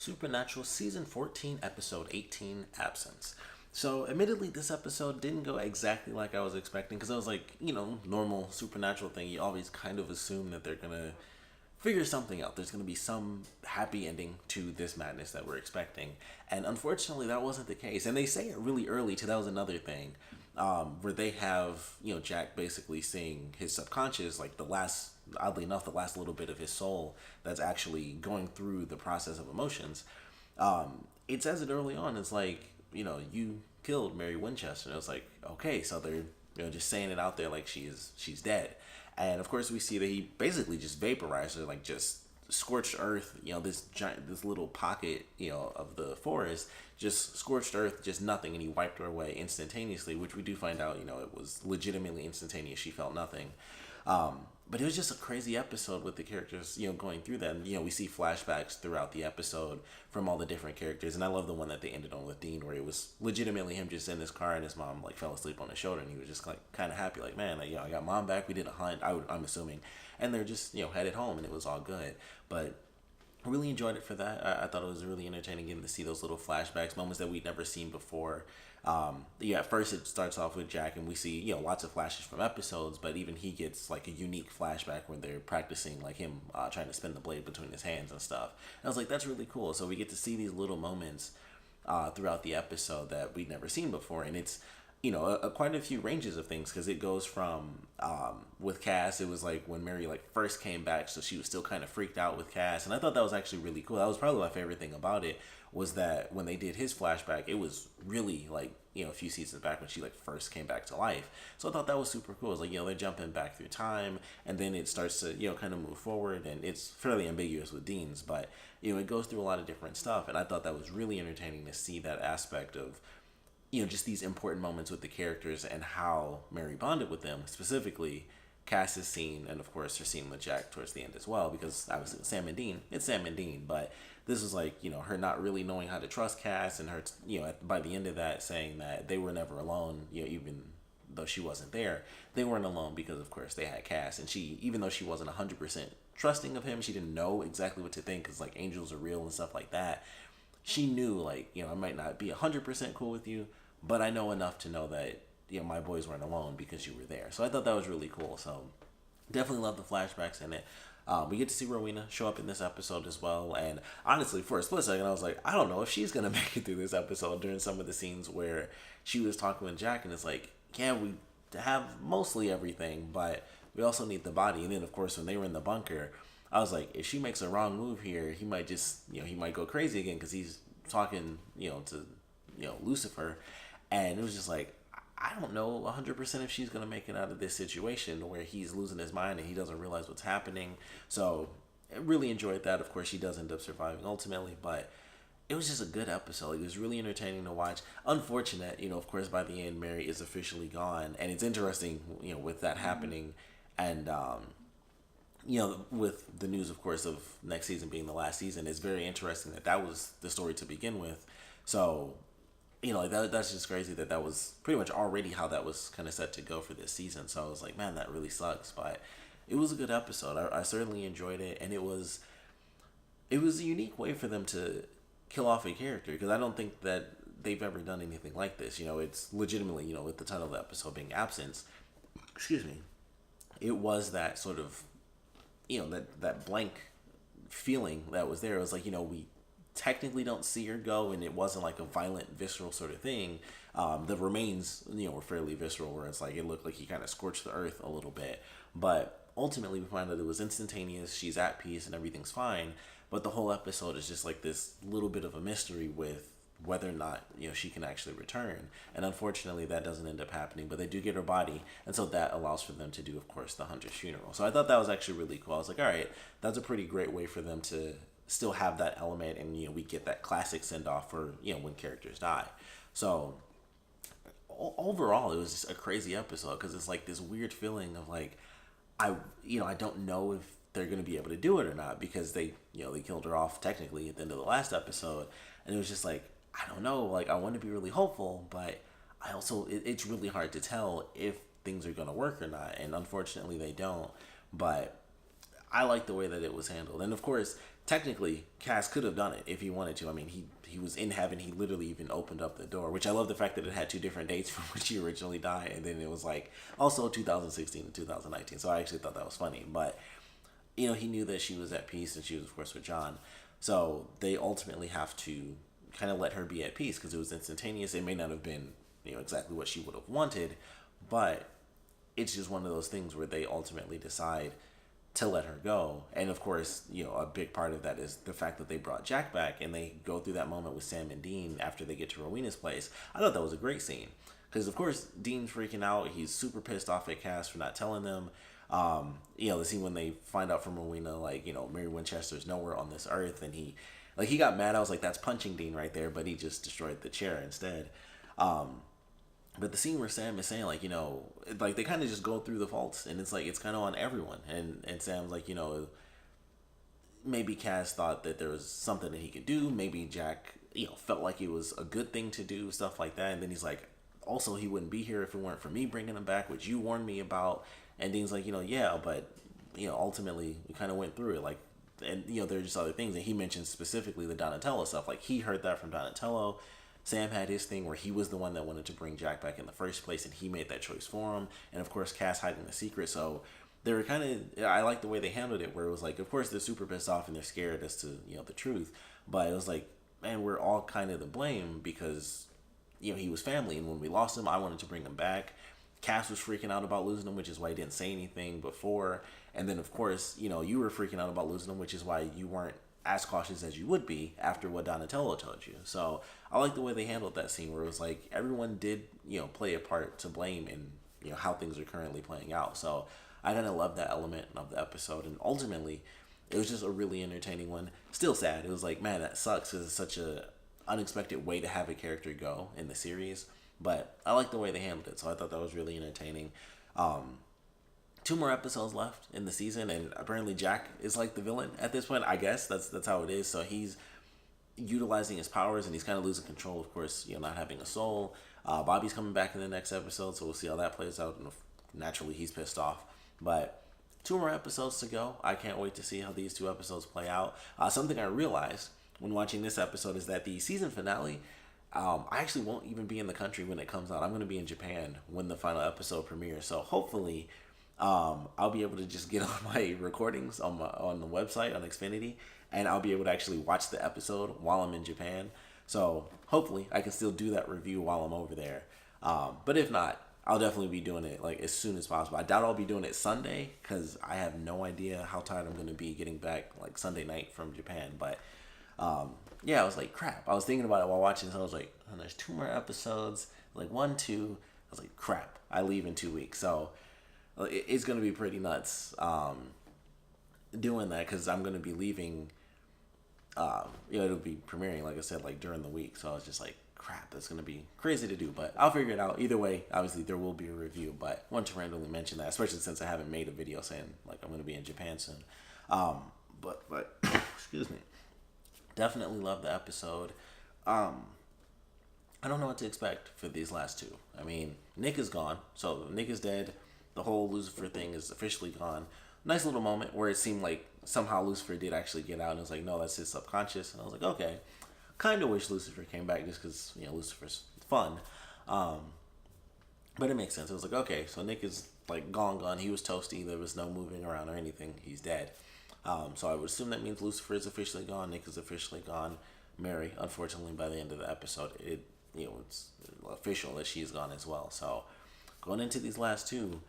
Supernatural Season 14, Episode 18, Absence. So, admittedly, this episode didn't go exactly like I was expecting because I was like, normal Supernatural thing. You always kind of assume that they're going to figure something out. There's going to be some happy ending to this madness that we're expecting. And unfortunately, that wasn't the case. And they say it really early, too. That was another thing. Where they have, Jack basically seeing his subconscious, like oddly enough, the last little bit of his soul that's actually going through the process of emotions. It says it early on. It's like, you killed Mary Winchester. And it was like, okay, so they're, just saying it out there like she's dead. And of course we see that he basically just vaporized her, like just scorched earth, this little pocket, of the forest, just scorched earth, just nothing, and he wiped her away instantaneously, which we do find out, it was legitimately instantaneous. She felt nothing. But it was just a crazy episode with the characters, going through that. And, we see flashbacks throughout the episode from all the different characters. And I love the one that they ended on with Dean, where it was legitimately him just in his car and his mom, like, fell asleep on his shoulder. And he was just, like, kind of happy, like, man, I got mom back. We did a hunt, I'm assuming. And they're just, headed home, and it was all good. But I really enjoyed it for that. I thought it was really entertaining getting to see those little flashbacks, moments that we'd never seen before. At first it starts off with Jack, and we see, lots of flashes from episodes, but even he gets like a unique flashback when they're practicing, like him trying to spin the blade between his hands and stuff. And I was like, that's really cool. So we get to see these little moments throughout the episode that we'd never seen before. And it's, quite a few ranges of things, because it goes from with Cass, it was like when Mary like first came back, so she was still kind of freaked out with Cass, and I thought that was actually really cool. That was probably my favorite thing about it, was that when they did his flashback, it was really like, a few seasons back when she like first came back to life. So I thought that was super cool. It's like, they're jumping back through time, and then it starts to, kind of move forward, and it's fairly ambiguous with Dean's, but, it goes through a lot of different stuff, and I thought that was really entertaining to see that aspect of, just these important moments with the characters and how Mary bonded with them, specifically Cass's scene, and of course her scene with Jack towards the end as well, because obviously with Sam and Dean, it's Sam and Dean, but this was like, her not really knowing how to trust Cass, and her, by the end of that saying that they were never alone, even though she wasn't there, they weren't alone because of course they had Cass, and she, even though she wasn't 100% trusting of him, she didn't know exactly what to think, because like angels are real and stuff like that. She knew, like, I might not be 100% cool with you, but I know enough to know that, my boys weren't alone because you were there. So I thought that was really cool. So definitely love the flashbacks in it. We get to see Rowena show up in this episode as well. And honestly, for a split second, I was like, I don't know if she's going to make it through this episode during some of the scenes where she was talking with Jack. And it's like, yeah, we have mostly everything, but we also need the body. And then, of course, when they were in the bunker, I was like, if she makes a wrong move here, he might just, he might go crazy again, because he's talking, to, Lucifer. And it was just like, I don't know 100% if she's going to make it out of this situation where he's losing his mind and he doesn't realize what's happening. So I really enjoyed that. Of course, she does end up surviving ultimately, but it was just a good episode. It was really entertaining to watch. Unfortunate, of course, by the end, Mary is officially gone. And it's interesting, with that happening. And, with the news, of course, of next season being the last season, it's very interesting that was the story to begin with. So, that's just crazy that was pretty much already how that was kind of set to go for this season. So I was like, man, that really sucks. But it was a good episode. I certainly enjoyed it. And it was a unique way for them to kill off a character, because I don't think that they've ever done anything like this. It's legitimately, with the title of the episode being Absence, excuse me, it was that sort of, that blank feeling that was there. It was like, we technically don't see her go, and it wasn't like a violent, visceral sort of thing. The remains, were fairly visceral, where it's like it looked like he kind of scorched the earth a little bit. But ultimately, we find out it was instantaneous. She's at peace, and everything's fine. But the whole episode is just like this little bit of a mystery with whether or not she can actually return. And unfortunately, that doesn't end up happening. But they do get her body, and so that allows for them to do, of course, the hunter's funeral. So I thought that was actually really cool. I was like, all right, that's a pretty great way for them to still have that element, and we get that classic send-off for when characters die. So overall, it was just a crazy episode, because it's like this weird feeling of like, I don't know if they're going to be able to do it or not, because they they killed her off technically at the end of the last episode, and it was just like, I don't know, like I want to be really hopeful, but I also it's really hard to tell if things are going to work or not, and unfortunately they don't. But I like the way that it was handled. And of course, technically, Cass could have done it if he wanted to. I mean, he was in heaven. He literally even opened up the door, which I love the fact that it had two different dates from which he originally died, and then it was like also 2016 and 2019. So I actually thought that was funny. But he knew that she was at peace, and she was of course with John. So they ultimately have to kind of let her be at peace because it was instantaneous. It may not have been exactly what she would have wanted, but it's just one of those things where they ultimately decide to let her go. And of course, a big part of that is the fact that they brought Jack back and they go through that moment with Sam and Dean after they get to Rowena's place. I thought that was a great scene because of course Dean's freaking out. He's super pissed off at Cass for not telling them. The scene when they find out from Rowena, like, Mary Winchester's nowhere on this earth, and he got mad. I was like, that's punching Dean right there, but he just destroyed the chair instead. But the scene where Sam is saying, like, they kind of just go through the faults, and it's like, it's kind of on everyone. And Sam's like, maybe Cass thought that there was something that he could do. Maybe Jack, felt like it was a good thing to do, stuff like that. And then he's like, also, he wouldn't be here if it weren't for me bringing him back, which you warned me about. And Dean's like, yeah, but, ultimately, we kind of went through it. Like, and, there are just other things. And he mentioned specifically the Donatello stuff. Like, he heard that from Donatello. Sam had his thing where he was the one that wanted to bring Jack back in the first place, and he made that choice for him. And of course, Cass hiding the secret. So they were kind of, I like the way they handled it, where it was like, of course, they're super pissed off and they're scared as to, the truth. But it was like, man, we're all kind of to blame because, he was family. And when we lost him, I wanted to bring him back. Cass was freaking out about losing him, which is why he didn't say anything before. And then, of course, you were freaking out about losing him, which is why you weren't as cautious as you would be after what Donatello told you. So I like the way they handled that scene where it was like everyone did, play a part to blame in, how things are currently playing out. So I kind of love that element of the episode. And ultimately, it was just a really entertaining one. Still sad. It was like, man, that sucks because it's such a unexpected way to have a character go in the series. But I like the way they handled it. So I thought that was really entertaining. 2 more episodes left in the season, and apparently Jack is like the villain at this point. I guess that's how it is. So he's utilizing his powers, and he's kind of losing control. Of course, not having a soul. Bobby's coming back in the next episode, so we'll see how that plays out. And naturally, he's pissed off. But 2 more episodes to go. I can't wait to see how these 2 episodes play out. Something I realized when watching this episode is that the season finale, I actually won't even be in the country when it comes out. I'm going to be in Japan when the final episode premieres. So hopefully, I'll be able to just get on my recordings on the website on Xfinity, and I'll be able to actually watch the episode while I'm in Japan. So hopefully I can still do that review while I'm over there. But if not, I'll definitely be doing it like as soon as possible. I doubt I'll be doing it Sunday because I have no idea how tired I'm going to be getting back like Sunday night from Japan. But yeah, I was like, crap. I was thinking about it while watching this. I was like, oh, there's 2 more episodes, like 1, 2. I was like, crap. I leave in 2 weeks. So it's going to be pretty nuts doing that because I'm going to be leaving. It'll be premiering, like I said, like during the week. So I was just like, crap, that's going to be crazy to do. But I'll figure it out. Either way, obviously, there will be a review. But I wanted to randomly mention that, especially since I haven't made a video saying, like, I'm going to be in Japan soon. But excuse me. Definitely love the episode. I don't know what to expect for these last 2. I mean, Nick is gone. So Nick is dead. The whole Lucifer thing is officially gone. Nice little moment where it seemed like somehow Lucifer did actually get out. And it was like, no, that's his subconscious. And I was like, okay. Kind of wish Lucifer came back just because, Lucifer's fun. But it makes sense. It was like, okay, so Nick is like gone. He was toasty. There was no moving around or anything. He's dead. So I would assume that means Lucifer is officially gone. Nick is officially gone. Mary, unfortunately, by the end of the episode, it's official that she's gone as well. So going into these last 2,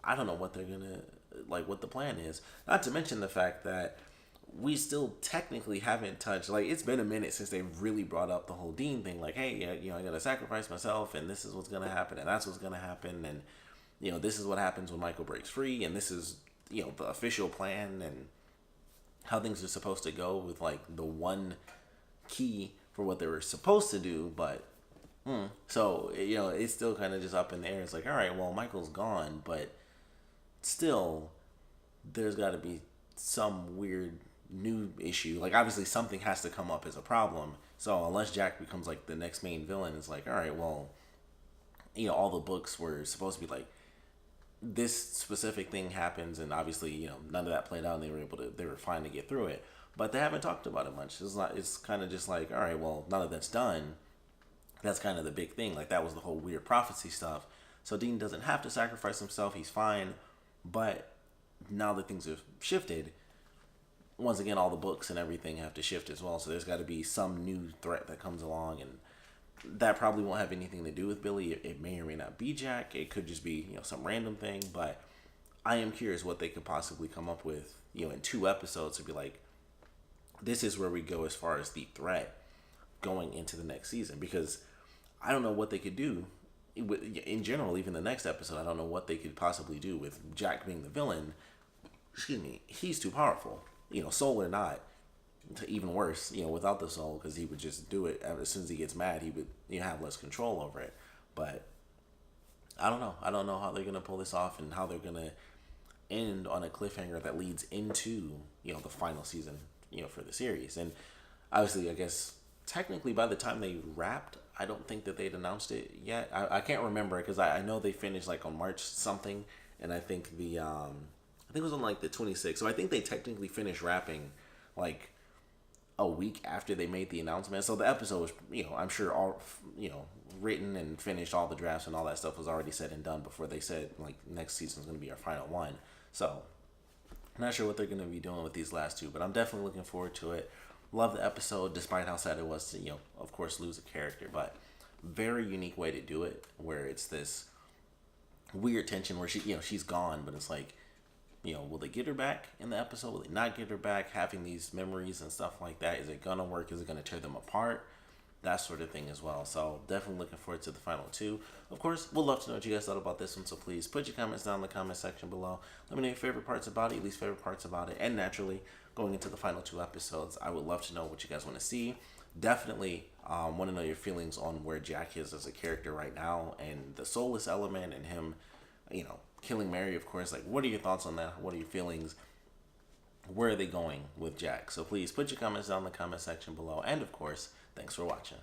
I don't know what they're gonna what the plan is. Not to mention the fact that we still technically haven't touched. Like, it's been a minute since they really brought up the whole Dean thing. Like, hey, I gotta sacrifice myself, and this is what's gonna happen, and that's what's gonna happen, and this is what happens when Michael breaks free, and this is the official plan and how things are supposed to go with like the one key for what they were supposed to do, but. So, it's still kind of just up in the air. It's like, all right, well, Michael's gone, but still, there's got to be some weird new issue. Like, obviously, something has to come up as a problem. So, unless Jack becomes, like, the next main villain, it's like, all right, well, all the books were supposed to be, like, this specific thing happens, and obviously, none of that played out, and they were fine to get through it. but they haven't talked about it much. It's not. It's kind of just like, all right, well, now that that's done, that's kind of the big thing. Like that was the whole weird prophecy stuff. So Dean doesn't have to sacrifice himself. He's fine. But now that things have shifted, once again, all the books and everything have to shift as well. So there's got to be some new threat that comes along, and that probably won't have anything to do with Billy. It may or may not be Jack. It could just be, some random thing. But I am curious what they could possibly come up with, in 2 episodes to be like, this is where we go as far as the threat going into the next season. Because I don't know what they could do in general. Even the next episode, I don't know what they could possibly do with Jack being the villain. Excuse me, he's too powerful. Soul or not. Even worse, without the soul, because he would just do it as soon as he gets mad. He would, have less control over it. But I don't know. I don't know how they're gonna pull this off and how they're gonna end on a cliffhanger that leads into the final season, for the series. And obviously, I guess technically by the time they wrapped, I don't think that they'd announced it yet. I can't remember because I know they finished like on March something, and I think I think it was on like the 26th. So I think they technically finished wrapping like a week after they made the announcement. So the episode was, I'm sure all, written and finished, all the drafts and all that stuff was already said and done before they said like next season's going to be our final one. So I'm not sure what they're going to be doing with these last 2, but I'm definitely looking forward to it. Love the episode, despite how sad it was to, of course, lose a character, but very unique way to do it, where it's this weird tension where she's gone, but it's like, will they get her back in the episode? Will they not get her back? Having these memories and stuff like that, is it gonna work? Is it gonna tear them apart? That sort of thing as well. So definitely looking forward to the final 2. Of course, we'd love to know what you guys thought about this one. So please put your comments down in the comment section below. Let me know your favorite parts about it, least favorite parts about it, and naturally, going into the final 2 episodes, I would love to know what you guys want to see. Definitely want to know your feelings on where Jack is as a character right now, and the soulless element, and him, killing Mary, of course. Like, what are your thoughts on that? What are your feelings? Where are they going with Jack? So please put your comments down in the comment section below. And of course, thanks for watching.